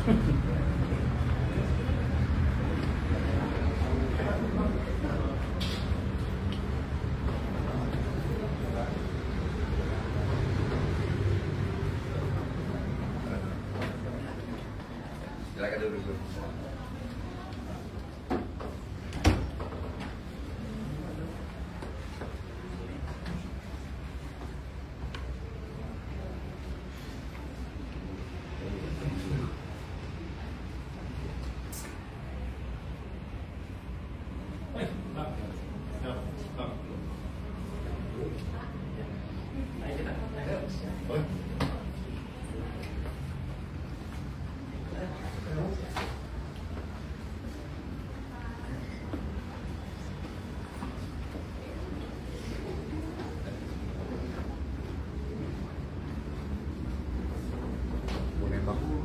Silakan duduk.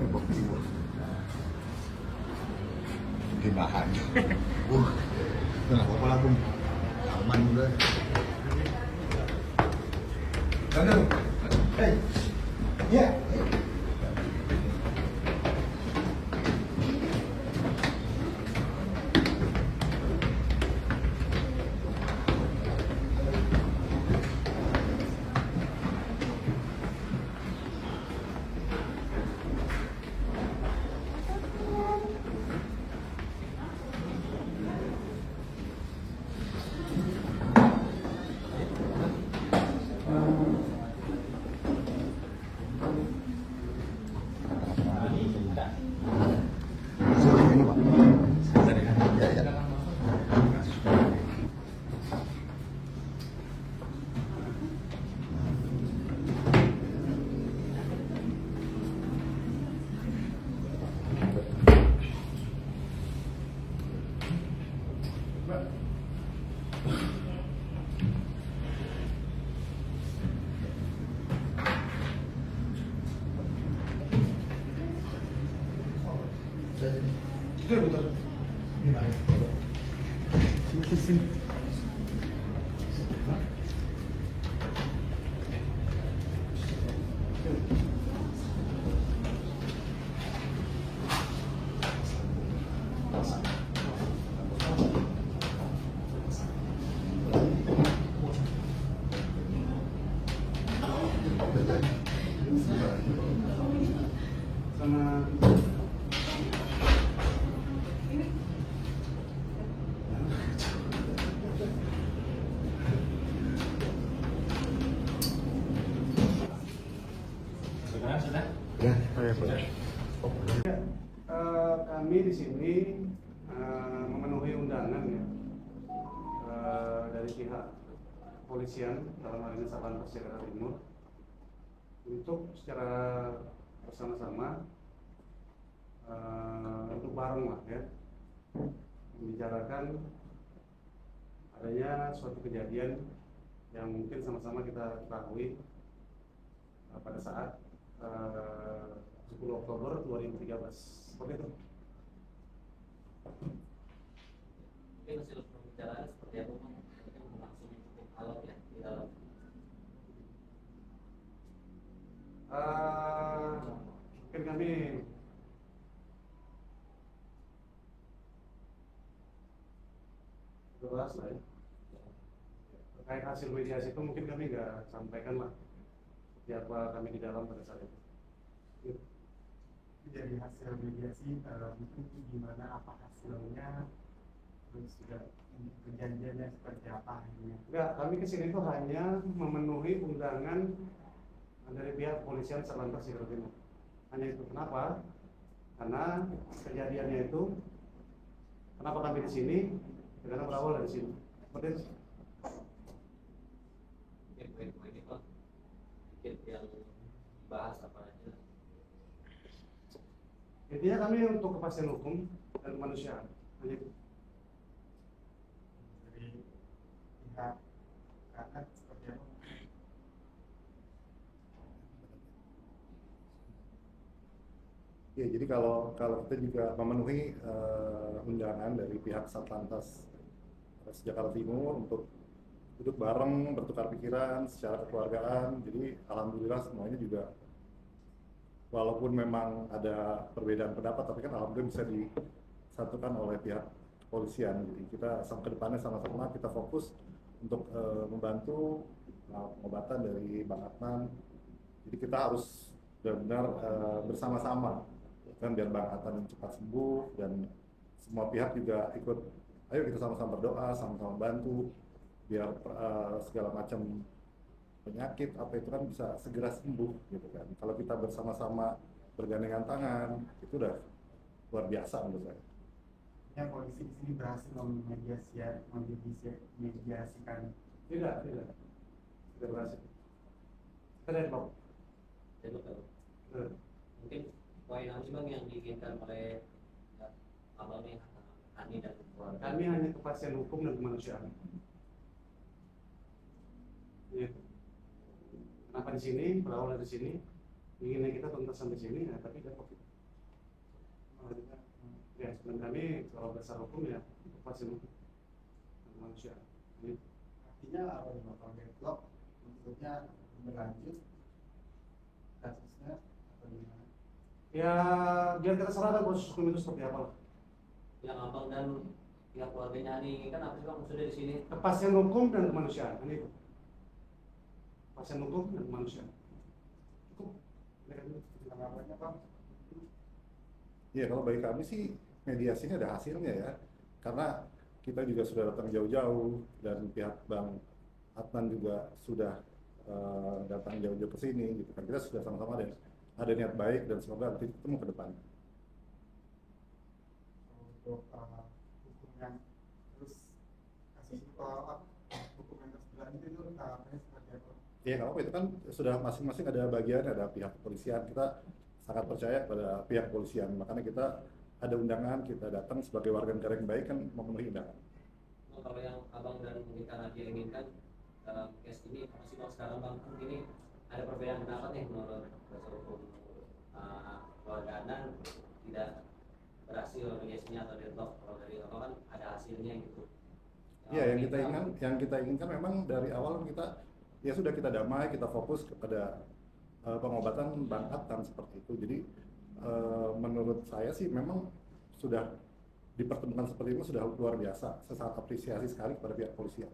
Nembak timur dinahan. Nggak apa-apa lah, Bung. Aman udah. Kandang. Hey. Ya. Bentar. Sini. Sama sudah? Ya, kami di sini memenuhi undangan ya dari pihak kepolisian dalam hal ini Satlantas Jakarta Timur untuk secara bersama-sama untuk bareng lah ya membicarakan adanya suatu kejadian yang mungkin sama-sama kita ketahui pada saat 10 Oktober 2013 seperti itu. Mungkin hasil pembicaraan seperti apa, Bang? Langsung cukup alot ya di dalam. Mungkin kami jelas lah ya. Terkait hasil mediasi itu mungkin kami nggak sampaikan lah seperti apa kami di dalam pada saat itu. Dari hasil mediasi mungkin gimana, apa hasilnya, terus juga perjanjiannya seperti apa ini? Enggak, kami kesini itu hanya memenuhi undangan dari pihak kepolisian Satlantas Jakarta Timur. Hanya itu. Kenapa? Karena kejadiannya itu, kenapa kami di sini? Karena berawal dari sini. Seperti itu. Poin-poin itu mungkin yang dibahas apa aja. Intinya kami untuk kepastian hukum dan kemanusiaan. Hanya itu. Dari pihak kanan seperti apa? Ya, jadi kalau kita juga memenuhi undangan dari pihak Satlantas Jakarta Timur untuk duduk bareng, bertukar pikiran secara kekeluargaan. Jadi alhamdulillah semuanya juga walaupun memang ada perbedaan pendapat, tapi kan alhamdulillah bisa disatukan oleh pihak kepolisian. Jadi kita ke depannya sama-sama kita fokus untuk membantu pengobatan dari Bang Adnan. Jadi kita harus benar-benar bersama-sama kan biar Bang Adnan cepat sembuh, dan semua pihak juga ikut. Ayo kita sama-sama berdoa, sama-sama bantu biar segala macam penyakit apa itu kan bisa segera sembuh gitu kan. Kalau kita bersama-sama bergandengan tangan itu udah luar biasa menurut saya. Ya, polisi di sini berhasil memediasikan. Tidak berhasil. Kita deadlock. Jadi mungkin poin apa sih Bang yang diinginkan oleh abang nih, Ani dan keluarga? Kami hanya kepastian hukum dan kemanusiaan. Gitu. Kenapa di sini, berawal dari sini, inginnya kita tuntas sampai sini, ya, tapi tidak kok. Ya, sebenarnya kami kalau dasar hukum ya kepastian hukum dan kemanusiaan. Gitu. Artinya apa nih Bapak, deadlock maksudnya berlanjut kasusnya atau gimana? Ya, biar kita serahkan proses hukum itu seperti apa lah. Yang abang dan pihak keluarganya Ani kan apa sih Bang maksudnya di sini? Kepastian hukum dan kemanusiaan, kan itu. Kepastian hukum dan kemanusiaan. Cukup. Tanggapannya Bang? Iya, kalau bagi kami sih mediasinya ada hasilnya ya, karena kita juga sudah datang jauh-jauh dan pihak Bang Adnan juga sudah datang jauh-jauh ke sini gitu kan. Kita sudah sama-sama ada niat baik dan semoga nanti ketemu ke depan. Untuk hukum yang terus kasus itu kalau hukum yang terus berlanjut itu tanggapannya seperti apa? Iya, kalau itu kan sudah masing-masing ada bagian, ada pihak kepolisian. Kita sangat percaya pada pihak kepolisian, makanya kita ada undangan, kita datang sebagai warga negara yang baik kan memenuhi undangan. Kalau yang abang dan mungkin karena dia inginkan dalam case ini apa sih Bang sekarang Bang, ini ada perbedaan pendapat nih menurut dasar hukum keluarga Adnan tidak berhasil mediasinya atau deadlock, kalau dari apa kan ada hasilnya gitu. Iya, yang kita inginkan memang dari awal kita ya sudah kita damai, kita fokus kepada pengobatan Bang Adnan seperti itu. Jadi menurut saya sih memang sudah dipertemukan seperti itu sudah luar biasa. Saya sangat apresiasi sekali kepada pihak polisian.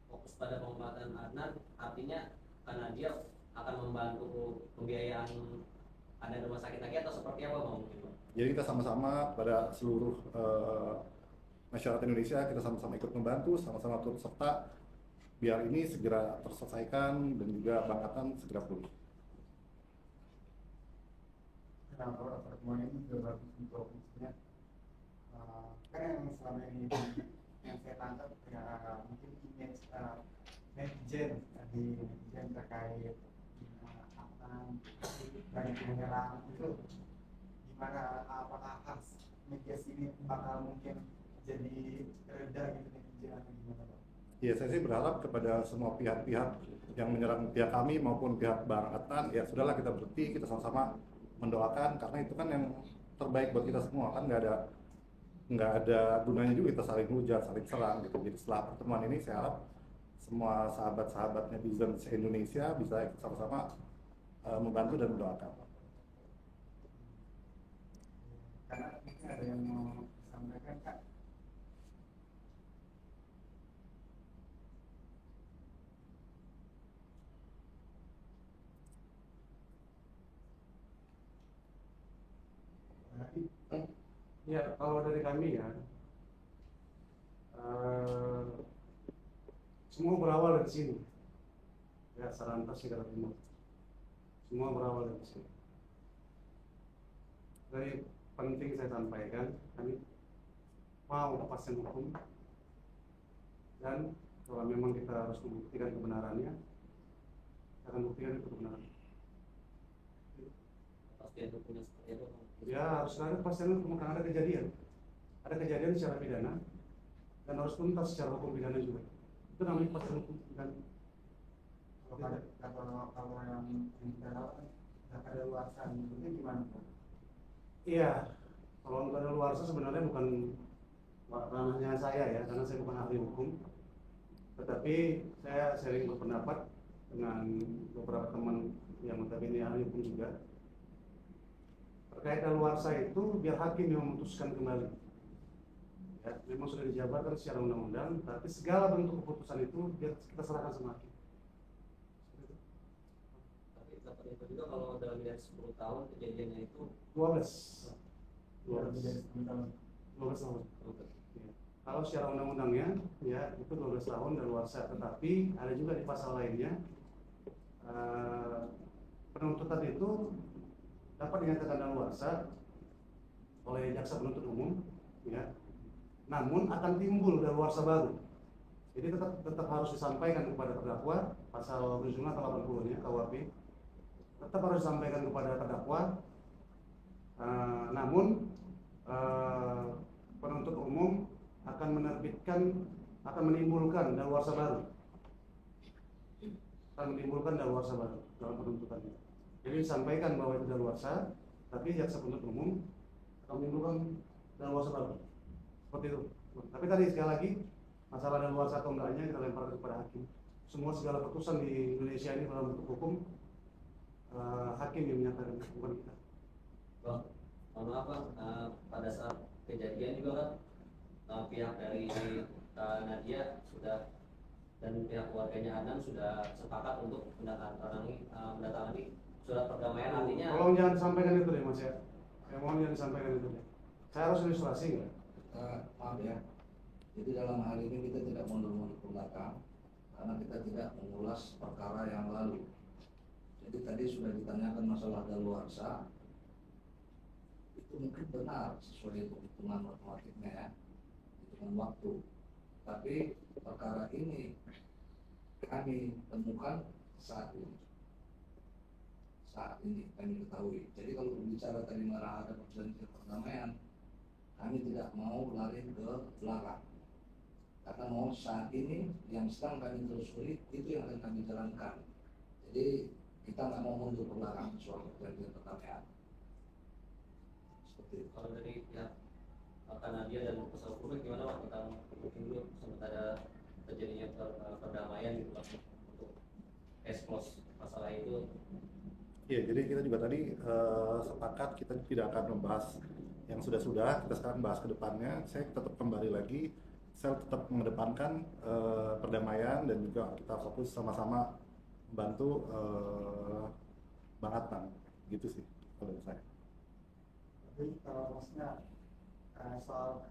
Fokus pada pengobatan Adnan artinya karena dia akan membantu pembiayaan ada rumah sakit lagi atau seperti apa Bang mungkin Bang? Jadi kita sama-sama pada seluruh masyarakat Indonesia, kita sama-sama ikut membantu, sama-sama turut serta biar ini segera terselesaikan dan juga Bang Adnan segera pulih. Kenapa pertemuan ini juga bagus untuk maksudnya kan yang selama ini yang saya tangkap ya mungkin image netizen terkait Adnan banyak menyerang itu gimana, apakah mediasi ini bakal mungkin jadi reda gitu netizen atau gimana Pak? Ya, saya sih berharap kepada semua pihak-pihak yang menyerang pihak kami maupun pihak Bang Adnan, ya sudahlah kita berhenti, kita sama-sama mendoakan karena itu kan yang terbaik buat kita semua, kan nggak ada gunanya juga kita saling hujat, saling serang gitu. Jadi setelah pertemuan ini saya harap semua sahabat-sahabat netizen se-Indonesia bisa ikut sama-sama membantu dan mendoakan. Karena mungkin ada yang mau disampaikan Kak. Ya, kalau dari kami ya, semua berawal dari sini. Ya, Sarantas Jakarta Timur. Semua berawal dari sini. Jadi penting saya sampaikan, kami mau kepastian hukum dan kalau memang kita harus membuktikan kebenarannya, kita akan buktikan itu kebenaran. Kepastian hukumnya seperti apa Bang? Ya, harus ada kepastian hukum karena ada kejadian secara pidana dan harus tuntas secara hukum pidana juga. Itu namanya kepastian hukum dan kalau yang kita nggak ada luasan itu gimana Pak? iya, kalau untuk ada luarsa sebenarnya bukan ranahnya saya ya, karena saya bukan ahli hukum. Tetapi saya sering berpendapat dengan beberapa teman yang notabene ahli hukum juga. terkait daluarsa itu biar hakim yang memutuskan kembali. Ya, memang sudah dijabarkan secara undang-undang, tapi segala bentuk keputusan itu biar kita serahkan sama hakim. Tapi dapat info juga kalau dalam dari 10 tahun kejadiannya itu 12 Lebih dari 12 10 tahun. 12 tahun. Ya. Kalau secara undang-undangnya ya itu 12 tahun daluarsa, tetapi ada juga di pasal lainnya penuntutan itu dapat dinyatakan daluarsa oleh jaksa penuntut umum, ya. Namun akan timbul daluarsa baru. Jadi tetap harus disampaikan kepada terdakwa, pasal 75 atau 80-nya KUHP. Tetap harus disampaikan kepada terdakwa. Namun penuntut umum akan menimbulkan daluarsa baru. Akan menimbulkan daluarsa baru dalam penuntutannya. Jadi disampaikan bahwa itu daluarsa, tapi jaksa penuntut umum akan menimbulkan daluarsa baru. Seperti itu. Tapi tadi sekali lagi masalah daluarsa atau enggaknya kita lemparkan kepada hakim. Semua segala keputusan di Indonesia ini dalam bentuk hukum hakim yang menyatakan, bukan kita. Bang, mohon maaf Bang, pada saat kejadian juga kan pihak dari Nadia sudah dan pihak keluarganya Adnan sudah sepakat untuk mendatangani surat perdamaian, artinya Tolong jangan sampaikan itu deh Mas ya. Saya mohon jangan sampaikan itu deh. Saya harus ilustrasi nggak? Maaf ya, jadi dalam hal ini kita tidak mundur-mundur ke belakang karena kita tidak mengulas perkara yang lalu. Jadi tadi sudah ditanyakan masalah daluarsa, itu mungkin benar sesuai hitungan matematiknya ya, hitungan waktu. Tapi perkara ini kami temukan saat ini kami ketahui. Jadi kalau berbicara tadi malah ada perjanjian perdamaian, kami tidak mau lari ke belakang karena mau saat ini yang sedang kami telusuri itu yang akan kami jalankan. Jadi kita nggak mau mundur ke belakang soal perjanjian perdamaian. Seperti itu. kalau dari pihak Nadia dan kuasa hukumnya gimana Pak, kita mungkin dulu sempat ada terjadinya perdamaian gitu Pak untuk close masalah itu. Iya, jadi kita juga tadi sepakat kita tidak akan membahas yang sudah-sudah, kita sekarang bahas ke depannya. Saya tetap kembali lagi, saya tetap mengedepankan perdamaian dan juga kita fokus sama-sama membantu Bang Adnan, gitu sih kalau dari saya. Tapi kalau maksudnya soal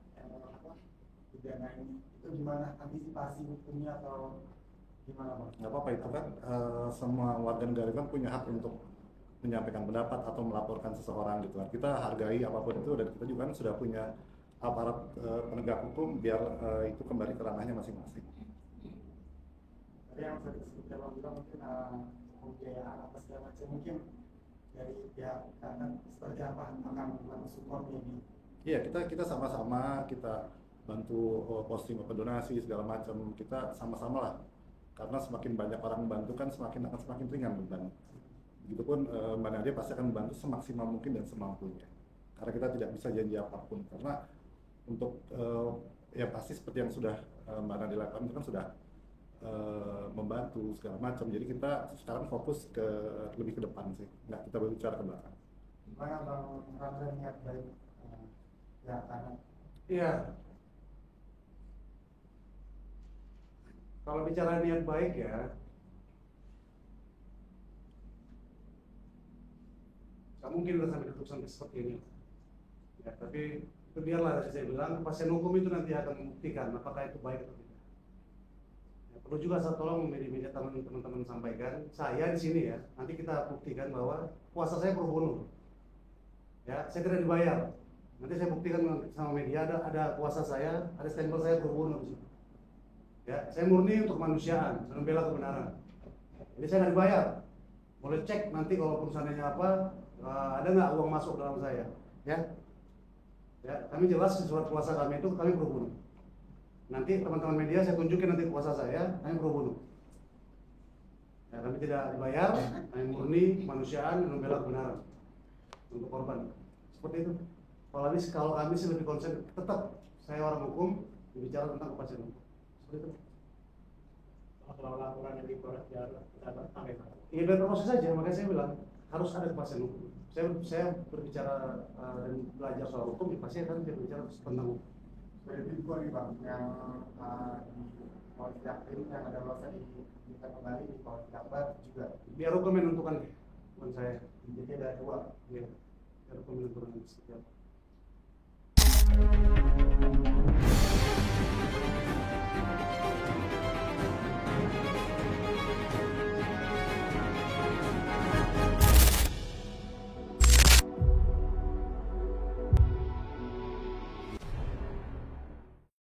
pidana ini itu gimana antisipasi hukumnya atau gimana Bang? Nggak apa-apa, itu kan semua warga negara kan punya hak untuk menyampaikan pendapat atau melaporkan seseorang gitu kan. Kita hargai apapun itu dan kita juga kan sudah punya aparat penegak hukum biar itu kembali ke ranahnya masing-masing. Tadi yang sudah disebutkan Bang bilang mungkin pembiayaan apa segala macam, mungkin dari pihak kanan seperti apa akan support ini? Iya, kita sama-sama kita bantu posting open donasi segala macam, kita sama-sama lah. Karena semakin banyak orang membantu kan akan semakin ringan beban. Begitupun Mbak Nadia pasti akan membantu semaksimal mungkin dan semampunya. Karena kita tidak bisa janji apapun. Karena untuk ya pasti seperti yang sudah Mbak Nadia lakukan itu kan sudah membantu segala macam. Jadi kita sekarang fokus lebih ke depan sih, nggak kita berbicara ke belakang. Gimana Bang Ramdan niat baik ya kanan? Iya. Kalau bicara niat baik ya, nggak mungkin udah sampai keputusan seperti ini. Ya, tapi itu biarlah saya bilang, pasien hukum itu nanti akan membuktikan apakah itu baik atau tidak. Ya, perlu juga saya tolong media teman-teman sampaikan, saya di sini ya, nanti kita buktikan bahwa puasa saya pro bono. Ya, saya tidak dibayar. Nanti saya buktikan sama media ada puasa saya, ada stempel saya pro bono di situ. Ya, saya murni untuk kemanusiaan, saya membela kebenaran. Jadi saya nggak dibayar. Boleh cek nanti kalau perusahaannya apa, ada nggak uang masuk dalam saya, ya? Ya, kami jelas di surat puasa kami itu kami pro bono. Nanti teman-teman media saya tunjukin nanti puasa saya, kami pro bono. Ya, kami tidak dibayar, kami murni kemanusiaan dan membela kebenaran untuk korban. Seperti itu. Kalau kami sih lebih konsen, tetap saya orang hukum berbicara tentang kepastian hukum. Seperti itu. Kalau laporan yang diproses kita sampai mana? Iya, biar proses saja, makanya saya bilang harus ada kepastian hukum. saya berbicara dan belajar soal hukum, ya pasti akan berbicara tentang Jadi dua nih bang, yang di Polres Jaktim yang ada luasa diminta kembali di Polres Jakbar juga. biar hukum menentukan, bukan saya. Jadi ada dua. Ya, biar hukum menentukan.